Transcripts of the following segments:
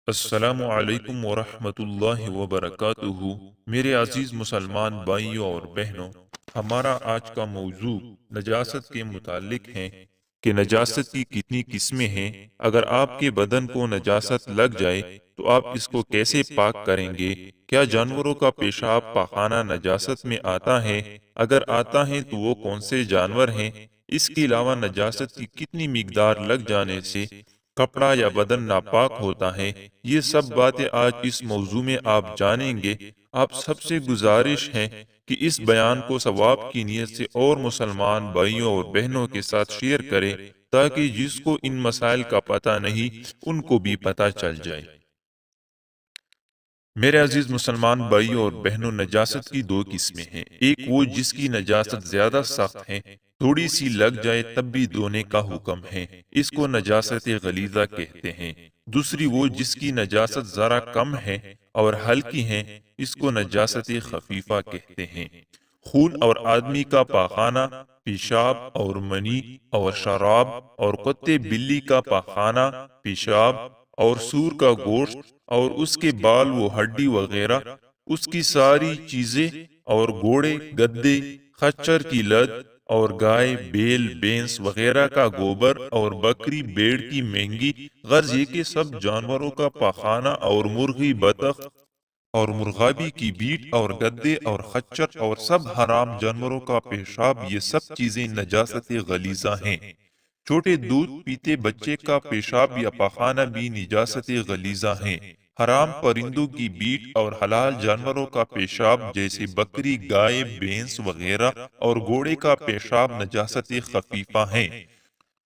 السلام علیکم ورحمۃ اللہ وبرکاتہ۔ میرے عزیز مسلمان بھائیوں اور بہنوں، ہمارا آج کا موضوع نجاست کے متعلق ہے کہ نجاست کی کتنی قسمیں ہیں۔ اگر آپ کے بدن کو نجاست لگ جائے تو آپ اس کو کیسے پاک کریں گے؟ کیا جانوروں کا پیشاب پاخانہ نجاست میں آتا ہے؟ اگر آتا ہے تو وہ کون سے جانور ہیں؟ اس کے علاوہ نجاست کی کتنی مقدار لگ جانے سے کپڑا یا بدن ناپاک ہوتا ہے؟ یہ سب باتیں آج اس موضوع میں آپ جانیں گے۔ آپ سب سے گزارش ہے کہ اس بیان کو ثواب کی نیت سے اور مسلمان بھائیوں اور بہنوں کے ساتھ شیئر کریں، تاکہ جس کو ان مسائل کا پتہ نہیں ان کو بھی پتہ چل جائے۔ میرے عزیز مسلمان بھائیوں اور بہنوں، نجاست کی دو قسمیں ہیں۔ ایک وہ جس کی نجاست زیادہ سخت ہے، تھوڑی سی لگ جائے تب بھی دھونے کا حکم ہے، اس کو نجاست غلیظہ کہتے ہیں۔ دوسری وہ جس کی نجاست ذرا کم ہے اور ہلکی ہے، اس کو نجاست خفیفہ کہتے ہیں۔ خون اور آدمی کا پاخانہ، پیشاب اور منی اور شراب اور کتے بلی کا پاخانہ، پیشاب اور سور کا گوشت اور اس کے بال و ہڈی وغیرہ، اس کی ساری چیزیں، اور گھوڑے، گدے، خچر کی لد اور گائے، بیل، بھینس وغیرہ کا گوبر اور بکری، بھیڑ کی مہنگی، غرض یہ کہ سب جانوروں کا پاخانہ، اور مرغی، بطخ اور مرغابی کی بیٹ اور گدے اور خچر اور سب حرام جانوروں کا پیشاب، یہ سب چیزیں نجاست غلیظہ ہیں۔ چھوٹے دودھ پیتے بچے کا پیشاب یا پاخانہ بھی نجاست غلیظہ ہیں۔ حرام پرندوں کی بیٹ اور حلال جانوروں کا پیشاب جیسے بکری، گائے، بھینس وغیرہ اور گھوڑے کا پیشاب نجاست خفیفہ ہیں۔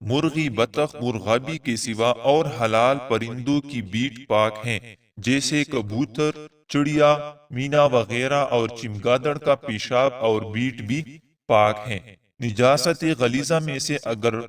مرغی، بطخ، مرغابی کے سوا اور حلال پرندوں کی بیٹ پاک ہیں، جیسے کبوتر، چڑیا، مینا وغیرہ، اور چمگادڑ کا پیشاب اور بیٹ بھی پاک ہیں۔ نجاست غلیظہ میں سے اگر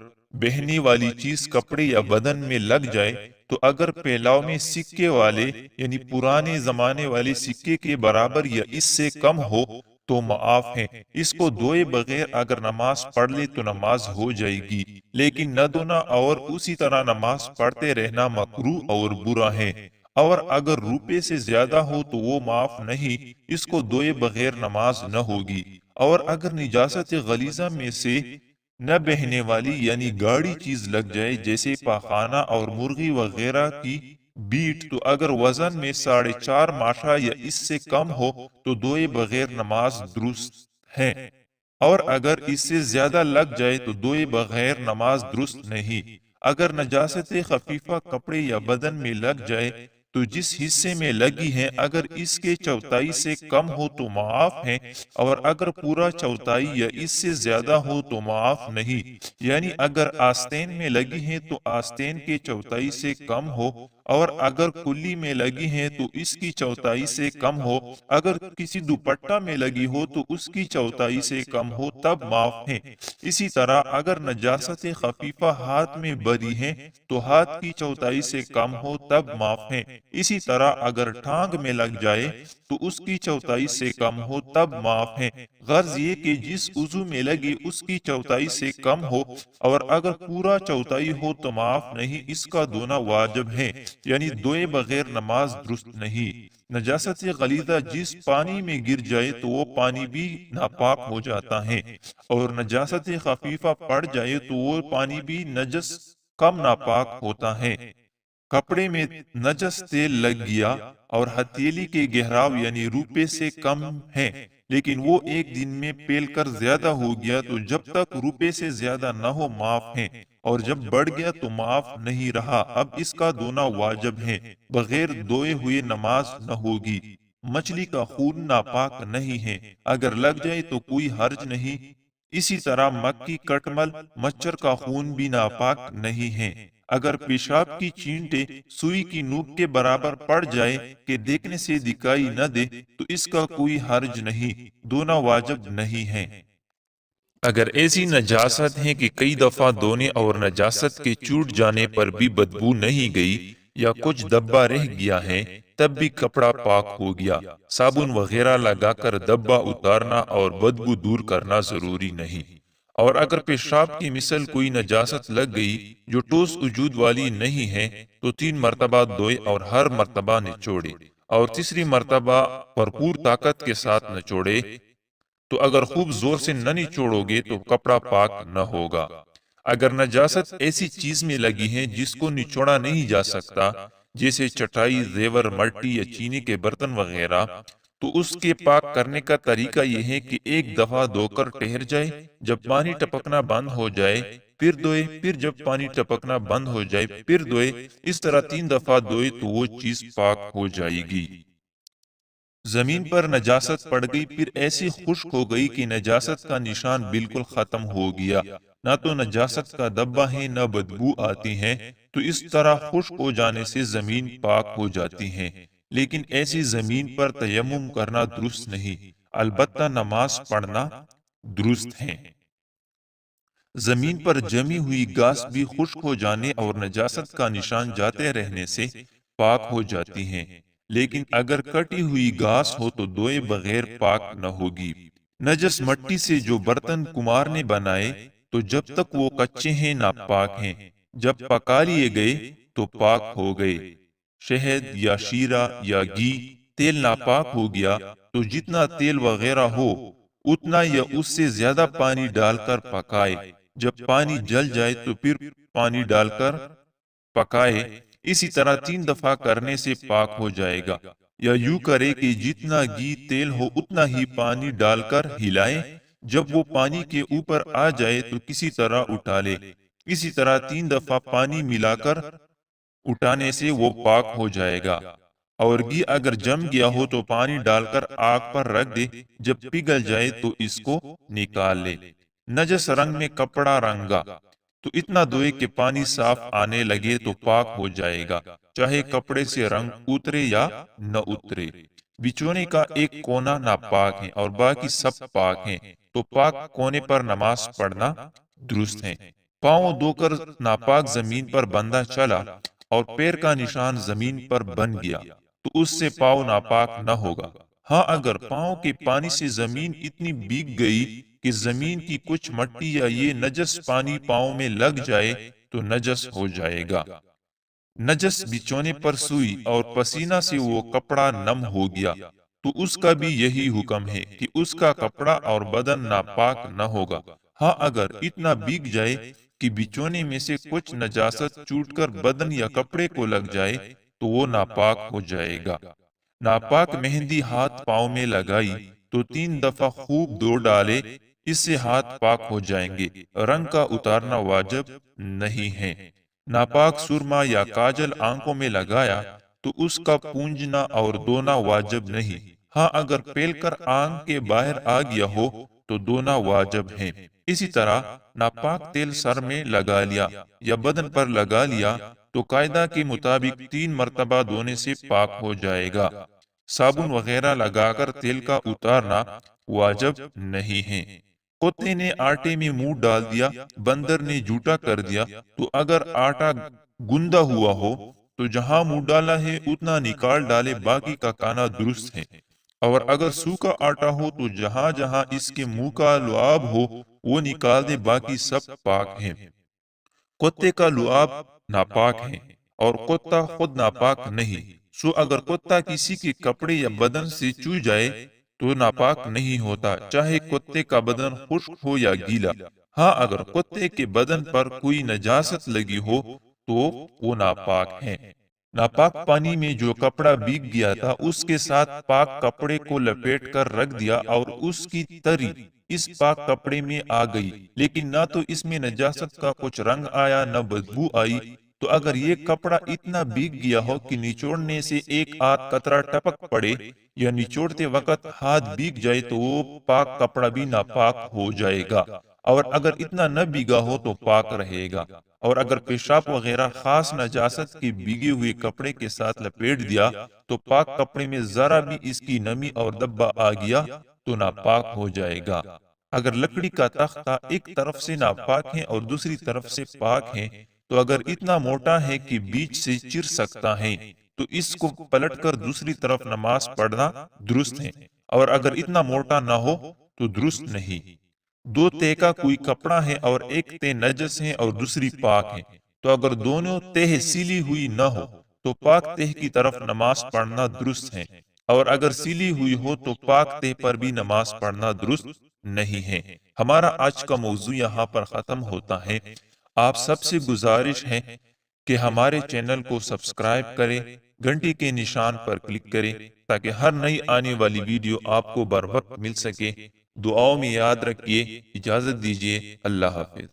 بہنے والی چیز کپڑے یا بدن میں لگ جائے تو اگر پھیلاؤ میں سکے والے یعنی پرانے زمانے والے سکے کے برابر یا اس سے کم ہو تو معاف ہے۔ اس کو دھوئے بغیر اگر نماز پڑھ لے تو نماز ہو جائے گی، لیکن نہ دھونا اور اسی طرح نماز پڑھتے رہنا مکروہ اور برا ہے۔ اور اگر روپے سے زیادہ ہو تو وہ معاف نہیں، اس کو دھوئے بغیر نماز نہ ہوگی۔ اور اگر نجاست غلیظہ میں سے نہ بہنے والی یعنی گاڑی چیز لگ جائے جیسے پاخانہ اور مرغی وغیرہ کی بیٹ، تو اگر وزن میں 4.5 ماشا یا اس سے کم ہو تو دھوئے بغیر نماز درست ہے، اور اگر اس سے زیادہ لگ جائے تو دھوئے بغیر نماز درست نہیں۔ اگر نجاست خفیفہ کپڑے یا بدن میں لگ جائے تو جس حصے میں لگی ہے اگر اس کے چوتھائی سے کم ہو تو معاف ہے، اور اگر پورا چوتھائی یا اس سے زیادہ ہو تو معاف نہیں۔ یعنی اگر آستین میں لگی ہے تو آستین کے چوتھائی سے کم ہو، اور اگر کلی میں لگی ہے تو اس کی چوتھائی سے کم ہو، اگر کسی دوپٹہ میں لگی ہو تو اس کی چوتھائی سے کم ہو تب معاف ہے۔ اسی طرح اگر نجاست خفیفہ ہاتھ میں بری ہے تو ہاتھ کی چوتھائی سے کم ہو تب معاف ہے۔ اسی طرح اگر ٹانگ میں لگ جائے تو اس کی چوتھائی سے کم ہو تب معاف ہے۔ غرض یہ کہ جس عضو میں لگی اس کی چوتھائی سے کم ہو، اور اگر پورا چوتھائی ہو تو معاف نہیں، اس کا دھونا واجب ہے، یعنی دھوئے بغیر نماز درست نہیں۔ نجاست غلیظہ جس پانی میں گر جائے تو وہ پانی بھی ناپاک ہو جاتا ہے، اور نجاست خفیفہ پڑ جائے تو وہ پانی بھی نجس کم ناپاک ہوتا ہے۔ کپڑے میں نجس تیل لگ گیا اور ہتھیلی کے گہراؤ یعنی روپے سے کم ہے، لیکن وہ ایک دن میں پھیل کر زیادہ ہو گیا تو جب تک روپے سے زیادہ نہ ہو معاف ہے، اور جب بڑھ گیا تو معاف نہیں رہا، اب اس کا دھونا واجب ہے، بغیر دھوئے ہوئے نماز نہ ہوگی۔ مچھلی کا خون ناپاک نہیں ہے، اگر لگ جائے تو کوئی حرج نہیں۔ اسی طرح مکھی، کٹمل، مچھر کا خون بھی ناپاک نہیں ہے۔ اگر پیشاب کی چینٹے سوئی کی نوک کے برابر پڑ جائے کہ دیکھنے سے دکھائی نہ دے تو اس کا کوئی حرج نہیں، دھونا واجب نہیں ہے۔ اگر ایسی نجاست ہے کہ کئی دفعہ دھونے اور نجاست کے چوٹ جانے پر بھی بدبو نہیں گئی یا کچھ دبا رہ گیا ہے تب بھی کپڑا پاک ہو گیا۔ صابن وغیرہ لگا کر دبا اتارنا اور بدبو دور کرنا ضروری نہیں۔ اور اگر پیشاب کی مثل کوئی نجاست لگ گئی جو ٹھوس وجود والی نہیں ہے تو 3 مرتبہ دھوئے اور ہر مرتبہ نچوڑے، اور تیسری مرتبہ بھرپور طاقت کے ساتھ نچوڑے۔ تو اگر خوب زور سے نہ نچوڑو گے تو کپڑا پاک نہ ہوگا۔ اگر نجاست ایسی چیز میں لگی ہے جس کو نچوڑا نہیں جا سکتا، جیسے چٹائی، زیور، مٹی یا چینی کے برتن وغیرہ، تو اس کے پاک کرنے کا طریقہ یہ ہے کہ ایک دفعہ دھو کر ٹھہر جائے، جب پانی ٹپکنا بند ہو جائے پھر دھوئے، پھر جب پانی ٹپکنا بند ہو جائے پھر دھوئے، اس طرح 3 دفعہ دھوئے تو وہ چیز پاک ہو جائے گی۔ زمین پر نجاست پڑ گئی، پھر ایسی خشک ہو گئی کہ نجاست کا نشان بالکل ختم ہو گیا، نہ تو نجاست کا دھبا ہے نہ بدبو آتی ہے، تو اس طرح خشک ہو جانے سے زمین پاک ہو جاتی ہے۔ لیکن ایسی زمین پر تیمم کرنا درست نہیں، البتہ نماز پڑھنا درست ہے۔ زمین پر جمی ہوئی گھاس بھی خشک ہو جانے اور نجاست کا نشان جاتے رہنے سے پاک ہو جاتی ہیں، لیکن اگر کٹی ہوئی گھاس ہو تو دھوئے بغیر پاک نہ ہوگی۔ نجس مٹی سے جو برتن کمار نے بنائے تو جب تک وہ کچے ہیں ناپاک ہیں، جب پکا لیے گئے تو پاک ہو گئے۔ شہد یا شیرہ یا گھی تیل ناپاک ہو گیا تو جتنا تیل وغیرہ ہو اتنا یا اس سے زیادہ پانی ڈال کر پکائے، جب پانی جل جائے تو پھر پانی ڈال کر پکائے، اسی طرح 3 دفعہ کرنے سے پاک ہو جائے گا۔ یا یوں کرے کہ جتنا گھی تیل ہو اتنا ہی پانی ڈال کر ہلائے، جب وہ پانی کے اوپر آ جائے تو کسی طرح اٹھا لے، اسی طرح 3 دفعہ پانی ملا کر اٹھانے سے وہ پاک ہو جائے گا۔ اور گھی اگر جم گیا ہو تو پانی ڈال کر آگ پر رکھ دے، جب پگھل جائے تو اس کو نکال لے۔ نجس رنگ میں کپڑا رنگا تو اتنا دھوئے کہ پانی صاف آنے لگے تو پاک ہو جائے گا، چاہے کپڑے سے رنگ اترے یا نہ اترے۔ بچونے کا ایک کونا ناپاک ہے اور باقی سب پاک ہیں، تو پاک کونے پر نماز پڑھنا درست ہے۔ پاؤں دھو کر ناپاک زمین پر بندہ چلا اور پیر کا نشان زمین پر بن گیا تو اس سے پاؤں ناپاک نہ ہوگا۔ ہاں، اگر پاؤں کے پانی سے زمین اتنی بھیگ گئی کہ زمین کی کچھ مٹی یا یہ نجس پانی پاؤں میں لگ جائے تو نجس ہو جائے گا۔ نجس بچونے پر سوئی اور پسینہ سے وہ کپڑا نم ہو گیا تو اس کا بھی یہی حکم ہے کہ اس کا کپڑا اور بدن ناپاک نہ ہوگا۔ ہاں، اگر اتنا بھیگ جائے کہ بچونے میں سے کچھ نجاست چوٹ کر بدن یا کپڑے کو لگ جائے تو وہ ناپاک ہو جائے گا۔ ناپاک مہندی ہاتھ پاؤں میں لگائی تو 3 دفعہ خوب دھو ڈالے، اس سے ہاتھ پاک ہو جائیں گے۔ رنگ کا اتارنا واجب نہیں ہے۔ ناپاک سرما یا کاجل آنکھوں میں لگایا تو اس کا پونجنا اور دھونا واجب نہیں۔ ہاں، اگر پیل کر آنکھ کے باہر آ گیا ہو تو دھونا واجب ہے۔ اسی طرح ناپاک تیل سر میں لگا لیا یا بدن پر لگا لیا تو قاعدہ کے مطابق 3 مرتبہ دھونے سے پاک ہو جائے گا۔ صابن وغیرہ لگا کر تیل کا اتارنا واجب نہیں ہے۔ کتے نے آٹے میں منہ ڈال دیا، بندر نے جھوٹا کر دیا، تو اگر آٹا گندا ہوا ہو تو جہاں منہ ڈالا ہے اتنا نکال ڈالے، باقی کا کھانا درست ہے۔ اور اگر سوکھا آٹا ہو تو جہاں جہاں اس کے منہ کا لعاب ہو وہ نکال دے، باقی سب پاک ہیں۔ کتے کا لعاب ناپاک ہے اور کتا خود ناپاک نہیں، سو اگر کتا کسی کے کپڑے یا بدن سے چو جائے تو ناپاک نہیں ہوتا، چاہے کتے کا بدن خشک ہو یا گیلا۔ ہاں، اگر کتے کے بدن پر کوئی نجاست لگی ہو تو وہ ناپاک ہے۔ ناپاک پانی میں جو کپڑا بھیگ گیا تھا اس کے ساتھ پاک کپڑے کو لپیٹ کر رکھ دیا اور اس کی تری اس پاک کپڑے میں آ گئی، لیکن نہ تو اس میں نجاست کا کچھ رنگ آیا نہ بدبو آئی، تو اگر یہ کپڑا اتنا بھیگ گیا ہو کہ نچوڑنے سے ایک آدھ قطرہ ٹپک پڑے یا نچوڑتے وقت ہاتھ بھیگ جائے تو وہ پاک کپڑا بھی ناپاک ہو جائے گا، اور اگر اتنا نہ بھیگا ہو تو پاک رہے گا۔ اور اگر پیشاب وغیرہ خاص نجاست کے بھیگے ہوئے کپڑے کے ساتھ لپیٹ دیا تو پاک کپڑے میں ذرا بھی اس کی نمی اور دبا آ گیا تو ناپاک ہو جائے گا۔ اگر لکڑی کا تختہ ایک طرف سے ناپاک ہے اور دوسری طرف سے پاک ہے، تو اگر اتنا موٹا ہے کہ بیچ سے چر سکتا ہے تو اس کو پلٹ کر دوسری طرف نماز پڑھنا درست ہے، اور اگر اتنا موٹا نہ ہو تو درست نہیں۔ 2 تہہ کا کوئی کپڑا ہے اور ایک تہہ نجس ہے اور دوسری پاک ہے، تو اگر دونوں تہ سیلی ہوئی نہ ہو تو پاک تہ کی طرف نماز پڑھنا درست ہے، اور اگر سیلی ہوئی ہو تو پاک تہ پر بھی نماز پڑھنا درست نہیں ہے۔ ہمارا آج کا موضوع یہاں پر ختم ہوتا ہے۔ آپ سب سے گزارش ہے کہ ہمارے چینل کو سبسکرائب کریں، گھنٹی کے نشان پر کلک کریں تاکہ ہر نئی آنے والی ویڈیو آپ کو بر وقت مل سکے۔ دعاؤں میں یاد رکھیے۔ اجازت دیجیے۔ اللہ حافظ۔